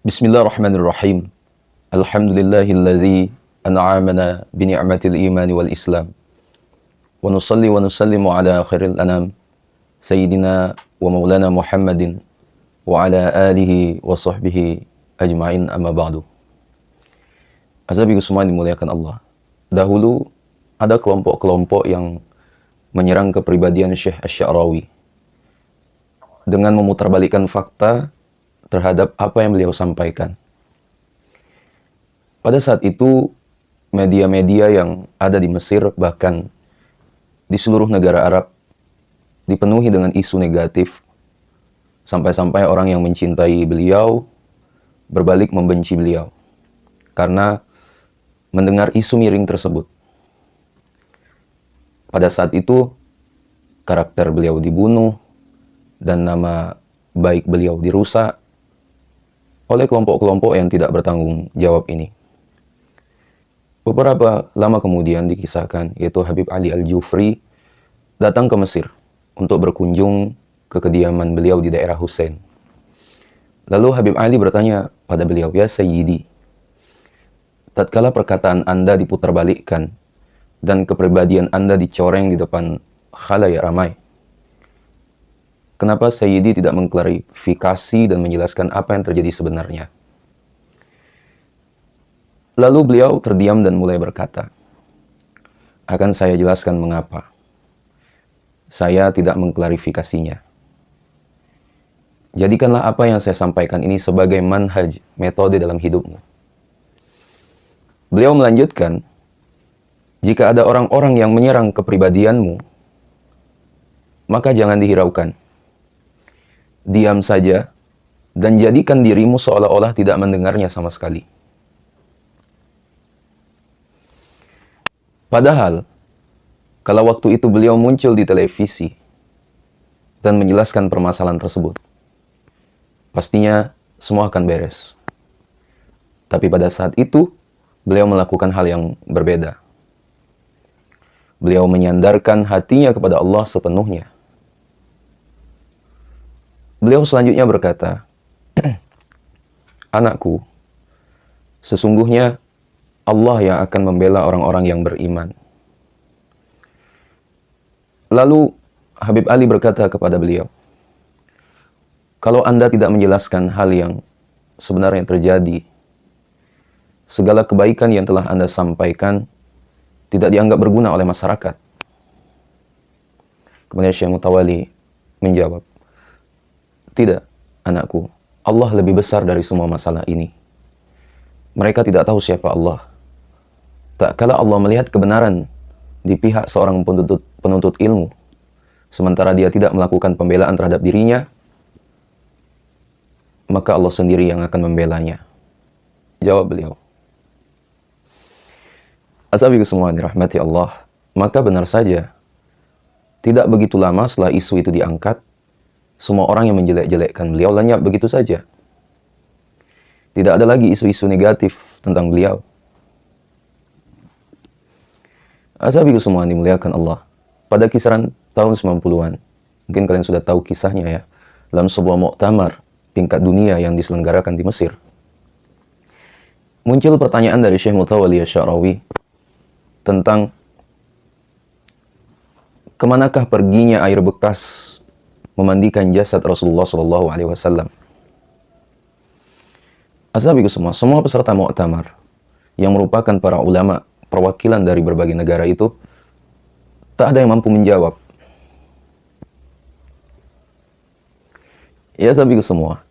Bismillahirrahmanirrahim. Alhamdulillahilladzi an'amana bi ni'matil iman wal islam. Wa nusalli wa nusallimu ala khairil anam sayyidina wa maulana Muhammadin wa ala alihi wa sahbihi ajma'in amma ba'du. Azabiku semua dimuliakan Allah. Dahulu ada kelompok-kelompok yang menyerang kepribadian Syekh Asy-Sya'rawi dengan memutarbalikkan fakta terhadap apa yang beliau sampaikan. Pada saat itu, media-media yang ada di Mesir, bahkan di seluruh negara Arab, dipenuhi dengan isu negatif, sampai-sampai orang yang mencintai beliau berbalik membenci beliau, karena mendengar isu miring tersebut. Pada saat itu, karakter beliau dibunuh, dan nama baik beliau dirusak oleh kelompok-kelompok yang tidak bertanggung jawab ini. Beberapa lama kemudian dikisahkan, yaitu Habib Ali Al-Jufri datang ke Mesir untuk berkunjung ke kediaman beliau di daerah Husain. Lalu Habib Ali bertanya pada beliau, "Ya Sayyidi, tatkala perkataan Anda diputarbalikkan dan kepribadian Anda dicoreng di depan khalayak ramai, kenapa Sayyidi tidak mengklarifikasi dan menjelaskan apa yang terjadi sebenarnya?" Lalu beliau terdiam dan mulai berkata, "Akan saya jelaskan mengapa. Saya tidak mengklarifikasinya. Jadikanlah apa yang saya sampaikan ini sebagai manhaj, metode dalam hidupmu." Beliau melanjutkan, "Jika ada orang-orang yang menyerang kepribadianmu, maka jangan dihiraukan. Diam saja dan jadikan dirimu seolah-olah tidak mendengarnya sama sekali." Padahal, kalau waktu itu beliau muncul di televisi dan menjelaskan permasalahan tersebut, pastinya semua akan beres. Tapi pada saat itu, beliau melakukan hal yang berbeda. Beliau menyandarkan hatinya kepada Allah sepenuhnya. Beliau selanjutnya berkata, "Anakku, sesungguhnya Allah yang akan membela orang-orang yang beriman." Lalu Habib Ali berkata kepada beliau, "Kalau Anda tidak menjelaskan hal yang sebenarnya terjadi, segala kebaikan yang telah Anda sampaikan tidak dianggap berguna oleh masyarakat." Kemudian Syekh Mutawali menjawab, "Tidak, anakku. Allah lebih besar dari semua masalah ini. Mereka tidak tahu siapa Allah. Tak kala Allah melihat kebenaran di pihak seorang penuntut ilmu, sementara dia tidak melakukan pembelaan terhadap dirinya, maka Allah sendiri yang akan membelanya." Jawab beliau. Ashabiku semua dirahmati Allah, maka benar saja, tidak begitu lama setelah isu itu diangkat, semua orang yang menjelek-jelekkan beliau lenyap begitu saja. Tidak ada lagi isu-isu negatif tentang beliau. Ashabiku semua dimuliakan Allah. Pada kisaran tahun 90-an, mungkin kalian sudah tahu kisahnya ya, dalam sebuah muktamar tingkat dunia yang diselenggarakan di Mesir, muncul pertanyaan dari Syekh Mutawali Asy-Sya'rawi tentang kemanakah perginya air bekas memandikan jasad Rasulullah SAW. Ashabiku semua peserta muktamar yang merupakan para ulama perwakilan dari berbagai negara itu, tak ada yang mampu menjawab. Ya ashabiku semua,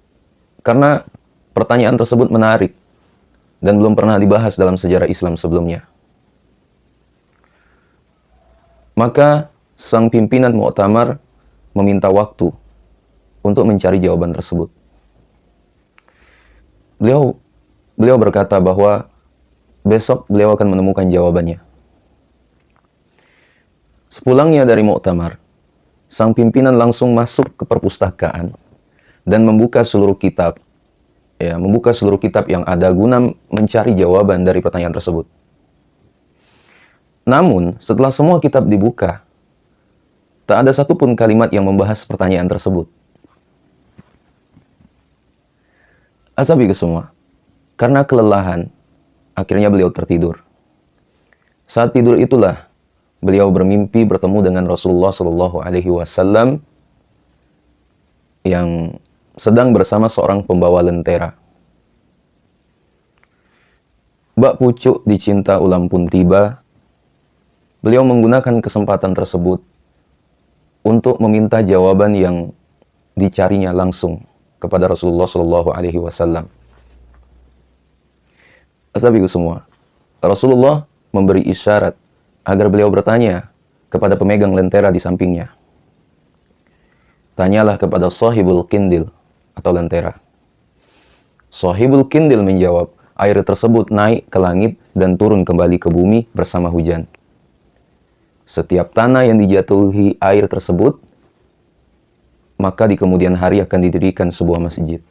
karena pertanyaan tersebut menarik dan belum pernah dibahas dalam sejarah Islam sebelumnya. Maka sang pimpinan muktamar meminta waktu untuk mencari jawaban tersebut. Beliau berkata bahwa besok beliau akan menemukan jawabannya. Sepulangnya dari muktamar, sang pimpinan langsung masuk ke perpustakaan dan membuka seluruh kitab yang ada guna mencari jawaban dari pertanyaan tersebut. Namun, setelah semua kitab dibuka, tak ada satupun kalimat yang membahas pertanyaan tersebut. Asabi ke semua, karena kelelahan, akhirnya beliau tertidur. Saat tidur itulah beliau bermimpi bertemu dengan Rasulullah Shallallahu Alaihi Wasallam yang sedang bersama seorang pembawa lentera. Bak pucuk dicinta ulam pun tiba. Beliau menggunakan kesempatan tersebut untuk meminta jawaban yang dicarinya langsung kepada Rasulullah Shallallahu Alaihi Wasallam. Asabiku semua, Rasulullah memberi isyarat agar beliau bertanya kepada pemegang lentera di sampingnya. Tanyalah kepada sahibul kindil atau lentera. Sahibul kindil menjawab, air tersebut naik ke langit dan turun kembali ke bumi bersama hujan. Setiap tanah yang dijatuhi air tersebut, maka di kemudian hari akan didirikan sebuah masjid.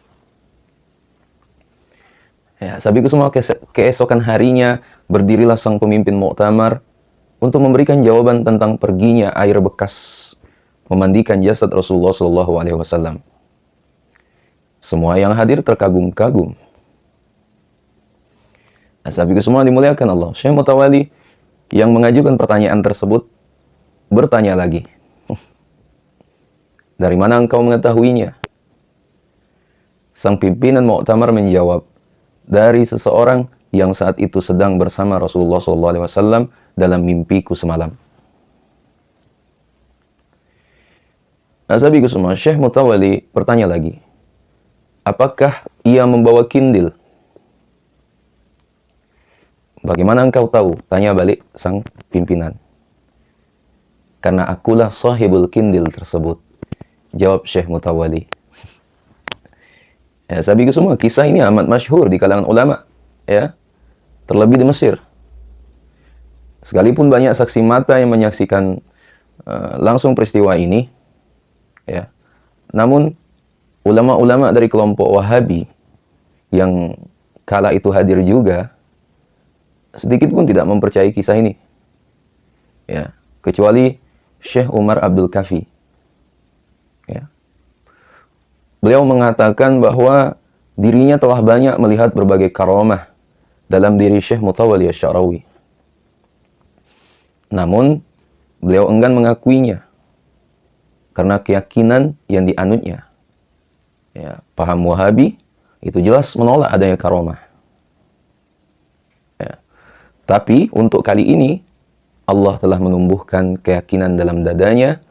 Ya, sabiku semua, keesokan harinya berdirilah sang pemimpin muktamar untuk memberikan jawaban tentang perginya air bekas memandikan jasad Rasulullah Shallallahu Alaihi Wasallam. Semua yang hadir terkagum-kagum. Sabiku semua dimuliakan Allah. Syekh Mutawali yang mengajukan pertanyaan tersebut bertanya lagi. Dari mana engkau mengetahuinya? Sang pimpinan muktamar menjawab, dari seseorang yang saat itu sedang bersama Rasulullah SAW dalam mimpiku semalam. Sabiku semua, Syekh Mutawali bertanya lagi, apakah ia membawa kindil? Bagaimana engkau tahu? Tanya balik sang pimpinan. Karena akulah sahibul kindil tersebut. Jawab Syekh Mutawali. Ya, sabiku semua, kisah ini amat masyhur di kalangan ulama, ya, terlebih di Mesir. Sekalipun banyak saksi mata yang menyaksikan langsung peristiwa ini, ya, namun ulama-ulama dari kelompok Wahabi yang kala itu hadir juga, sedikit pun tidak mempercayai kisah ini, ya, kecuali Syekh Umar Abdul Kafi. Ya. Beliau mengatakan bahwa dirinya telah banyak melihat berbagai karamah dalam diri Syekh Mutawali Asy-Sya'rawi. Namun, beliau enggan mengakuinya karena keyakinan yang dianutnya. Ya, paham Wahabi itu jelas menolak adanya karamah. Ya. Tapi untuk kali ini Allah telah menumbuhkan keyakinan dalam dadanya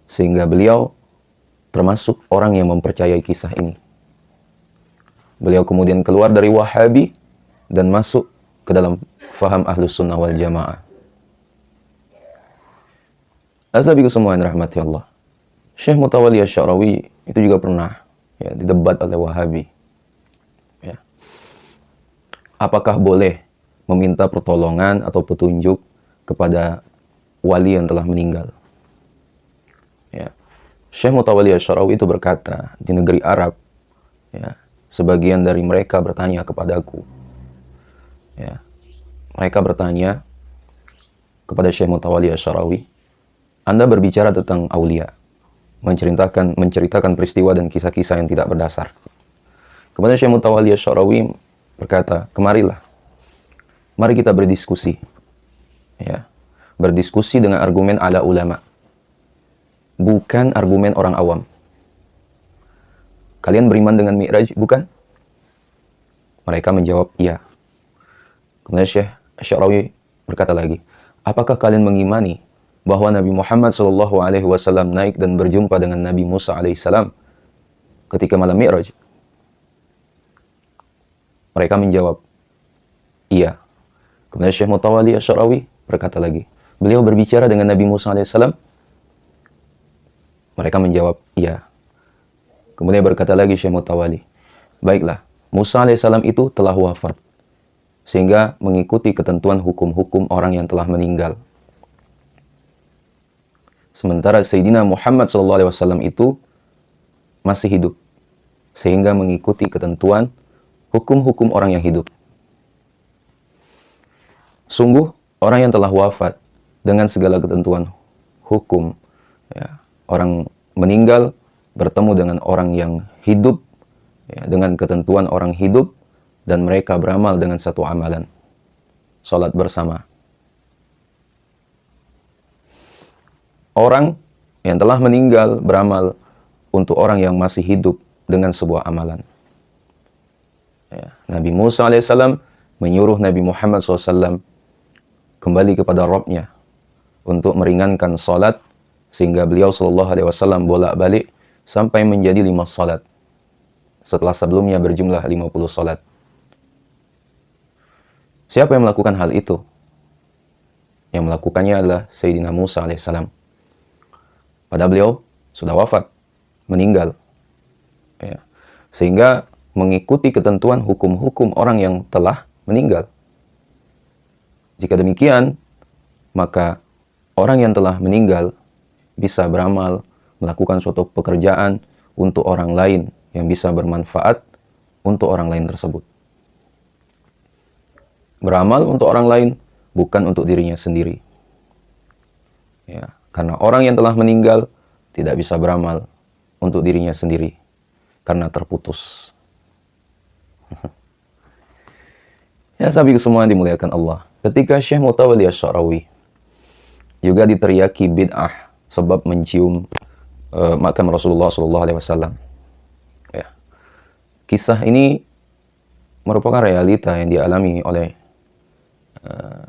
sehingga beliau termasuk orang yang mempercayai kisah ini. Beliau kemudian keluar dari Wahabi dan masuk ke dalam faham Ahlus Sunnah wal Jamaah. Asabiku semua yang rahmati Allah. Syekh Mutawali Asy-Sya'rawi itu juga pernah, ya, didebat oleh Wahabi. Ya. Apakah boleh meminta pertolongan atau petunjuk kepada wali yang telah meninggal? Ya. Syekh Mutawali Asy-Sya'rawi itu berkata, di negeri Arab, ya, sebagian dari mereka bertanya kepadaku. Ya, mereka bertanya kepada Syekh Mutawali Asy-Sya'rawi, Anda berbicara tentang aulia, menceritakan peristiwa dan kisah-kisah yang tidak berdasar. Kemudian Syekh Mutawali Asy-Sya'rawi berkata, kemarilah, mari kita berdiskusi. Ya, berdiskusi dengan argumen ala ulama, bukan argumen orang awam. Kalian beriman dengan Mi'raj, bukan? Mereka menjawab, iya. Kemudian Syekh Asy-Sya'rawi berkata lagi, apakah kalian mengimani bahwa Nabi Muhammad SAW naik dan berjumpa dengan Nabi Musa alaihissalam ketika malam Mi'raj? Mereka menjawab, iya. Kemudian Syekh Mutawali Asy-Sya'rawi berkata lagi, beliau berbicara dengan Nabi Musa alaihissalam? Mereka menjawab, iya. Kemudian berkata lagi Syekh Mutawali, baiklah, Musa alaihissalam itu telah wafat, sehingga mengikuti ketentuan hukum-hukum orang yang telah meninggal. Sementara Sayyidina Muhammad SAW itu masih hidup, sehingga mengikuti ketentuan hukum-hukum orang yang hidup. Sungguh, orang yang telah wafat dengan segala ketentuan hukum, ya, orang meninggal bertemu dengan orang yang hidup ya, dengan ketentuan orang hidup dan mereka beramal dengan satu amalan, salat bersama. Orang yang telah meninggal beramal untuk orang yang masih hidup dengan sebuah amalan. Ya, Nabi Musa alaihissalam menyuruh Nabi Muhammad SAW kembali kepada Rabb-Nya untuk meringankan salat, sehingga beliau SAW bolak-balik sampai menjadi 5 salat setelah sebelumnya berjumlah 50 salat. Siapa yang melakukan hal itu? Yang melakukannya adalah Sayyidina Musa alaihissalam. Padahal beliau sudah wafat, meninggal. Ya. Sehingga mengikuti ketentuan hukum-hukum orang yang telah meninggal. Jika demikian, maka orang yang telah meninggal bisa beramal, melakukan suatu pekerjaan untuk orang lain yang bisa bermanfaat untuk orang lain tersebut. Beramal untuk orang lain, bukan untuk dirinya sendiri. Ya, karena orang yang telah meninggal tidak bisa beramal untuk dirinya sendiri, karena terputus. Ya, sahabat semua yang dimuliakan Allah. Ketika Syekh Mutawalli Asy-Sya'rawi juga diteriaki bid'ah sebab mencium makam Rasulullah SAW. Ya. Kisah ini merupakan realita yang dialami oleh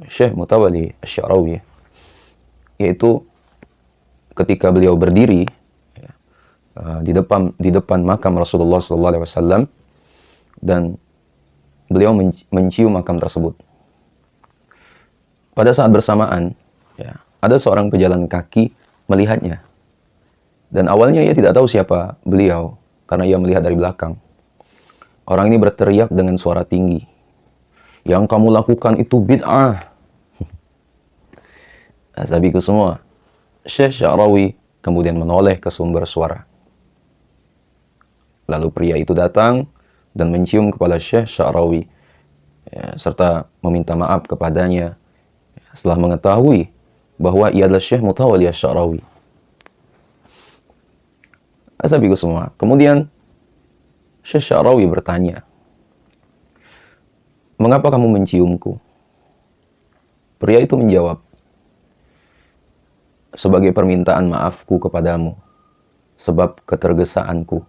Syekh Mutawalli Asy-Sya'rawi, yaitu ketika beliau berdiri di depan makam Rasulullah SAW dan beliau mencium makam tersebut. Pada saat bersamaan, ya, ada seorang pejalan kaki melihatnya. Dan awalnya ia tidak tahu siapa beliau, karena ia melihat dari belakang. Orang ini berteriak dengan suara tinggi, "Yang kamu lakukan itu bid'ah." Sahabatku semua, Syekh Sya'rawi kemudian menoleh ke sumber suara. Lalu pria itu datang dan mencium kepala Syekh Sya'rawi, ya, serta meminta maaf kepadanya setelah mengetahui bahwa ia adalah Syekh Mutawalli Asy-Sya'rawi. Sahabatku semua, kemudian Syekh Sya'rawi bertanya, "Mengapa kamu menciumku?" Pria itu menjawab, "Sebagai permintaan maafku kepadamu, sebab ketergesaanku,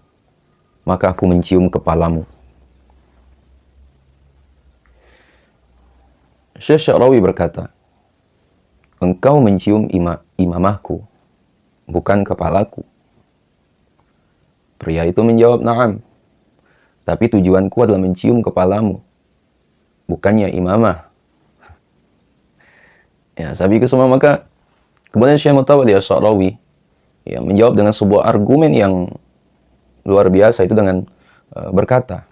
maka aku mencium kepalamu." Syekh Sya'rawi berkata, "Engkau mencium imamahku, bukan kepalaku." Pria itu menjawab, "Na'am, tapi tujuanku adalah mencium kepalamu, bukannya imamah." Ya, sahabatku semua, maka kemudian Syekh Mutawalli Asy-Sya'rawi ya, menjawab dengan sebuah argumen yang luar biasa, itu dengan berkata,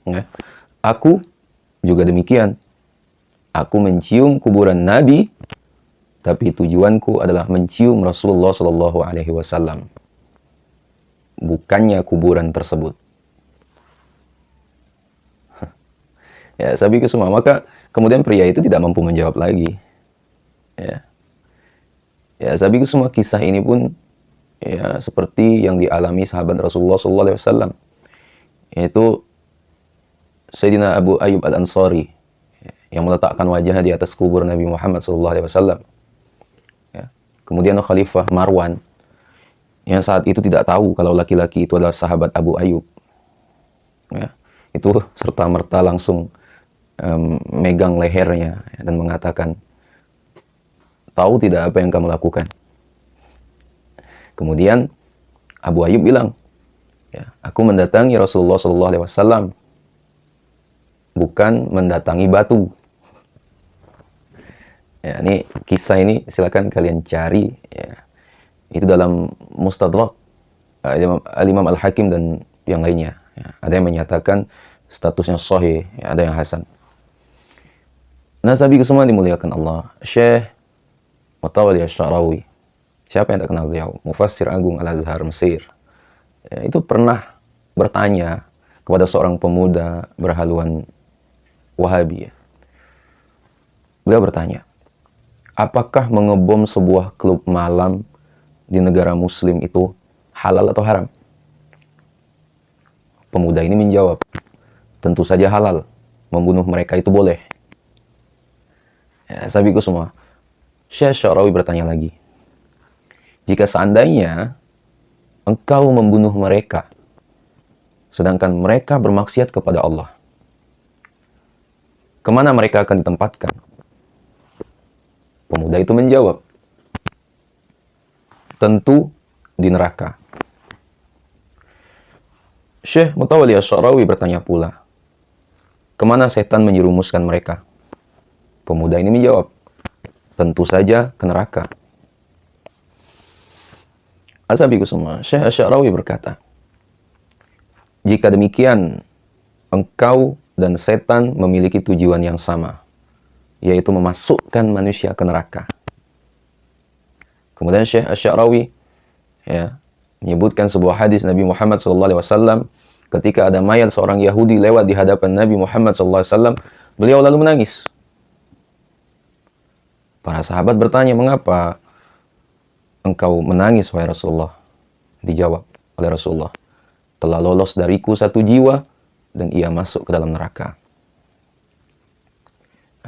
ya, "Aku juga demikian. Aku mencium kuburan Nabi, tapi tujuanku adalah mencium Rasulullah SAW, bukannya kuburan tersebut." Ya, sahabatku semua, maka kemudian pria itu tidak mampu menjawab lagi. Ya, ya, sahabatku semua, kisah ini pun ya seperti yang dialami sahabat Rasulullah SAW, yaitu Sayyidina Abu Ayyub Al-Ansari yang meletakkan wajahnya di atas kubur Nabi Muhammad SAW. Ya. Kemudian Khalifah Marwan yang saat itu tidak tahu kalau laki-laki itu adalah sahabat Abu Ayyub. Ya. Itu serta-merta langsung megang lehernya dan mengatakan, "Tahu tidak apa yang kamu lakukan?" Kemudian Abu Ayyub bilang, "Ya, aku mendatangi Rasulullah SAW, bukan mendatangi batu." Ya, ini kisah ini silakan kalian cari. Ya. Itu dalam Mustadrak Al-Imam Al-Hakim dan yang lainnya. Ya, ada yang menyatakan statusnya sahih, ya, ada yang hasan. Nah, sahabat semua dimuliakan Allah, Syekh Mutawalli Asy-Sya'rawi, siapa yang tak kenal beliau? Mufassir Agung Al-Azhar Mesir. Ya, itu pernah bertanya kepada seorang pemuda berhaluan Wahabi. Ya. Beliau bertanya, apakah mengebom sebuah klub malam di negara muslim itu halal atau haram? Pemuda ini menjawab, tentu saja halal, membunuh mereka itu boleh. Ya, sahabatku semua, Syekh Sya'rawi bertanya lagi, jika seandainya engkau membunuh mereka, sedangkan mereka bermaksiat kepada Allah, kemana mereka akan ditempatkan? Pemuda itu menjawab, tentu di neraka. Syekh Mutawalli Asy-Sya'rawi bertanya pula, kemana setan menjerumuskan mereka? Pemuda ini menjawab, tentu saja ke neraka. Ashabiku semua, Syekh Asy-Sya'rawi berkata, jika demikian, engkau dan setan memiliki tujuan yang sama, yaitu memasukkan manusia ke neraka. Kemudian Syekh Asy-Sya'rawi menyebutkan sebuah hadis Nabi Muhammad SAW ketika ada mayat seorang Yahudi lewat di hadapan Nabi Muhammad SAW, beliau lalu menangis. Para sahabat bertanya, mengapa engkau menangis, wahai Rasulullah? Dijawab oleh Rasulullah, telah lolos dariku satu jiwa dan ia masuk ke dalam neraka.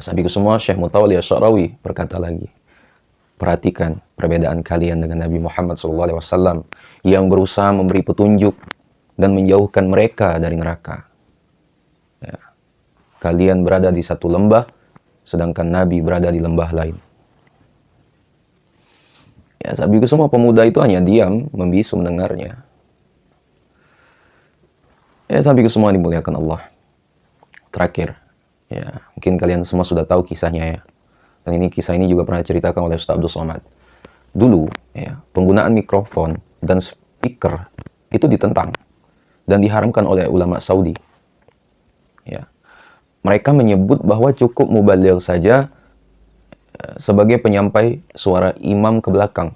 Sahabatku semua, Syekh Mutawalli Asy-Sya'rawi berkata lagi, perhatikan perbedaan kalian dengan Nabi Muhammad SAW yang berusaha memberi petunjuk dan menjauhkan mereka dari neraka. Ya. Kalian berada di satu lembah, sedangkan Nabi berada di lembah lain. Ya, sahabatku semua, pemuda itu hanya diam, membisu mendengarnya. Ya, sahabatku semua dimuliakan Allah. Terakhir, ya, mungkin kalian semua sudah tahu kisahnya ya. Dan kisah ini juga pernah diceritakan oleh Ustaz Abdul Somad. Dulu, ya, penggunaan mikrofon dan speaker itu ditentang dan diharamkan oleh ulama Saudi. Ya. Mereka menyebut bahwa cukup mubaligh saja sebagai penyampai suara imam ke belakang.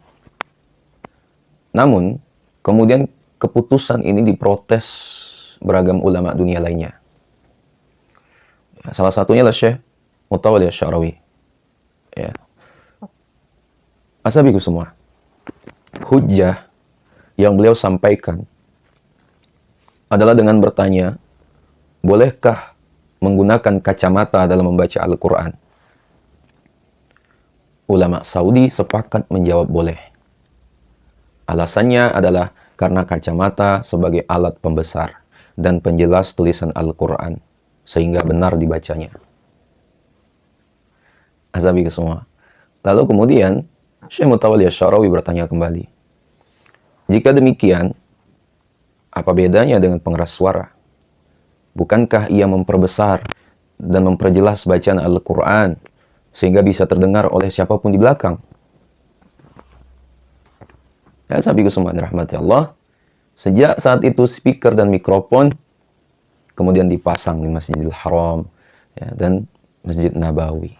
Namun, kemudian keputusan ini diprotes beragam ulama dunia lainnya. Ya, salah satunya adalah Syekh Mutawalli Asy-Sya'rawi. Ya. Ashabiku semua, hujjah yang beliau sampaikan adalah dengan bertanya, bolehkah menggunakan kacamata dalam membaca Al-Quran? Ulama Saudi sepakat menjawab boleh. Alasannya adalah karena kacamata sebagai alat pembesar dan penjelas tulisan Al-Quran, sehingga benar dibacanya. Ashabiku semua. Lalu kemudian, Syekh Mutawalli Asy-Sya'rawi bertanya kembali, jika demikian, apa bedanya dengan pengeras suara? Bukankah ia memperbesar dan memperjelas bacaan Al-Quran, sehingga bisa terdengar oleh siapapun di belakang? Ya, sahabatku semua dirahmati Allah, sejak saat itu speaker dan mikrofon kemudian dipasang di Masjidil Haram, ya, dan Masjid Nabawi.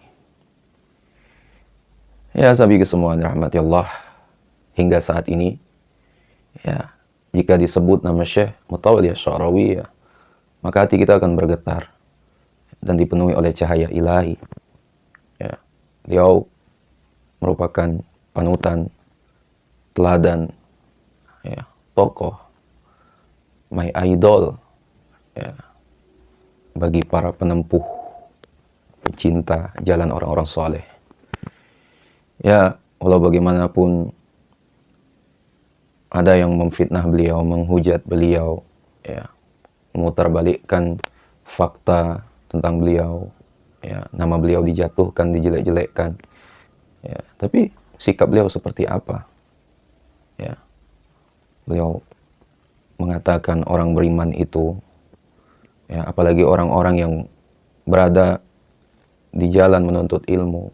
Ya, sahabatku semua dirahmati Allah, hingga saat ini, ya, jika disebut nama Syekh Mutawalli Asy-Sya'rawi, ya, maka hati kita akan bergetar dan dipenuhi oleh cahaya ilahi. Ya, beliau merupakan panutan, teladan, ya, tokoh, my idol, ya, bagi para penempuh, pecinta jalan orang-orang soleh. Ya, walau bagaimanapun ada yang memfitnah beliau, menghujat beliau, ya, memutarbalikkan fakta tentang beliau, ya, nama beliau dijatuhkan, dijelek-jelekkan, ya, tapi sikap beliau seperti apa? Ya, beliau mengatakan orang beriman itu, ya, apalagi orang-orang yang berada di jalan menuntut ilmu,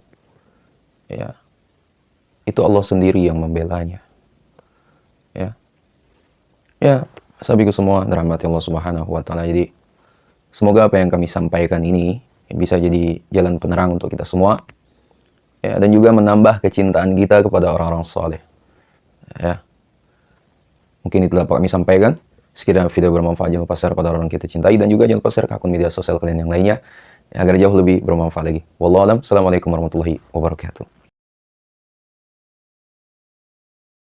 ya, itu Allah sendiri yang membelanya. Ya, ya, sahabatku semua dirahmati Allah Subhanahu wa Ta'ala. Jadi semoga apa yang kami sampaikan ini bisa jadi jalan penerang untuk kita semua, ya, dan juga menambah kecintaan kita kepada orang-orang soleh. Ya, mungkin itu dapat kami sampaikan. Sekiranya video bermanfaat, jangan lupa share pada orang kita cintai, dan juga jangan lupa share ke akun media sosial kalian yang lainnya, ya, agar jauh lebih bermanfaat lagi. Wallahu a'lam. Assalamualaikum warahmatullahi wabarakatuh.